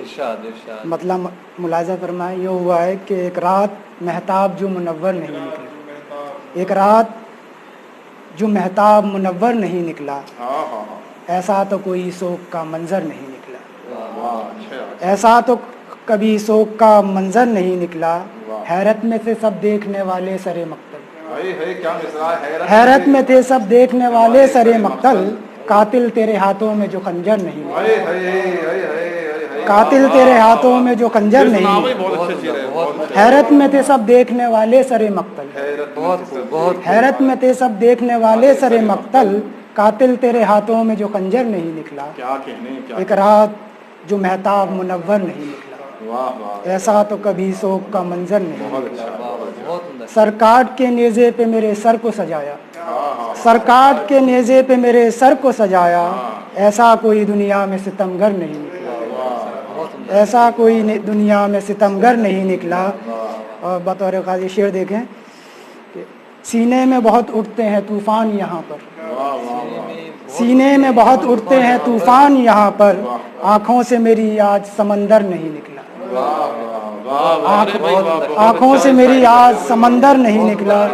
ارشاد مطلب ملاحظہ فرمائیں، یہ ہوا ہے کہ ایک رات مہتاب جو منور نہیں نکلا، ایک رات جو مہتاب منور نہیں نکلا، ایسا تو کوئی سوگ کا منظر نہیں نکلا، ایسا تو کبھی سوگ کا منظر نہیں نکلا، حیرت میں تھے سب دیکھنے والے سرے مقتل، حیرت میں تھے سب دیکھنے والے سرے مقتل، قاتل تیرے ہاتھوں میں جو خنجر نہیں نکلا، قاتل تیرے ہاتھوں میں جو خنجر نہیں نکلا، حیرت میں تھے سب دیکھنے والے سرے مقتل، حیرت میں تھے سب دیکھنے والے سرے مقتل، قاتل تیرے ہاتھوں میں جو خنجر نہیں نکلا، ایک رات جو مہتاب منور نہیں نکلا، ایسا تو کبھی سوگ کا منظر نہیں نکلا، سر کاٹ کے نیزے پہ میرے سر کو سجایا، سر کاٹ کے نیزے پہ میرے سر کو سجایا، ایسا کوئی دنیا میں ستمگر نہیں نکلا، ایسا کوئی دنیا میں ستمگر نہیں نکلا۔ اور بطور قاضی شعر دیکھیں کہ سینے میں بہت اٹھتے ہیں طوفان یہاں پر، سینے میں بہت اٹھتے ہیں طوفان یہاں پر، آنکھوں سے میری آج سمندر نہیں نکلا، آنکھوں سے میری آج سمندر نہیں نکلا،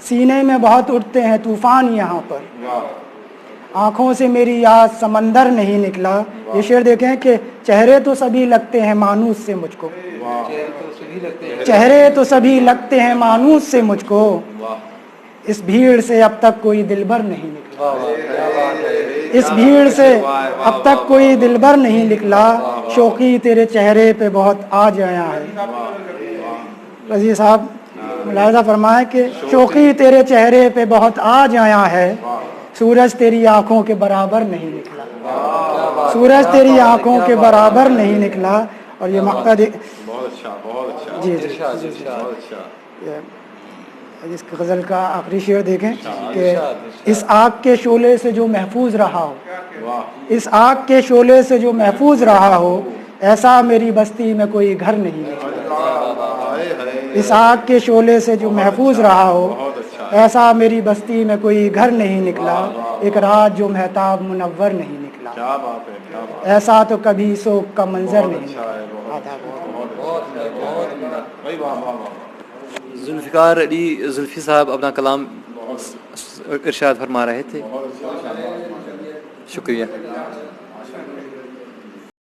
سینے میں بہت اٹھتے ہیں طوفان یہاں پر، آنکھوں سے میری آج سمندر نہیں نکلا۔ یہ شعر دیکھیں کہ چہرے تو سبھی لگتے ہیں مانوس سے مجھ کو، چہرے تو سبھی لگتے ہیں مانوس سے مجھ کو، اس بھیڑ سے اب تک کوئی دلبر نہیں نکلا، اس بھیڑ سے اب تک کوئی دلبر نہیں نکلا، شوقی تیرے چہرے پہ بہت آج آیا ہے۔ رضی صاحب ملاحظہ فرمائے کہ شوقی تیرے چہرے پہ بہت آج آیا ہے، سورج تیری آنکھوں کے برابر نہیں نکلا، سورج تیری آنکھوں کے برابر نہیں نکلا۔ اور یہ مقطع جی اس غزل کا آخری شعر دیکھیں کہ اس آگ کے شعلے سے جو محفوظ رہا ہو، اس آگ کے شعلے سے جو محفوظ رہا ہو، ایسا میری بستی میں کوئی گھر نہیں نکلا، اس آگ کے شعلے سے جو محفوظ رہا ہو، ایسا میری بستی میں کوئی گھر نہیں نکلا، ایک رات جو مہتاب منور نہیں نکلا، ایسا تو کبھی سوگ کا منظر نہیں نکلا۔ ذوالفقار علی زلفی صاحب اپنا کلام ارشاد فرما رہے تھے، شکریہ۔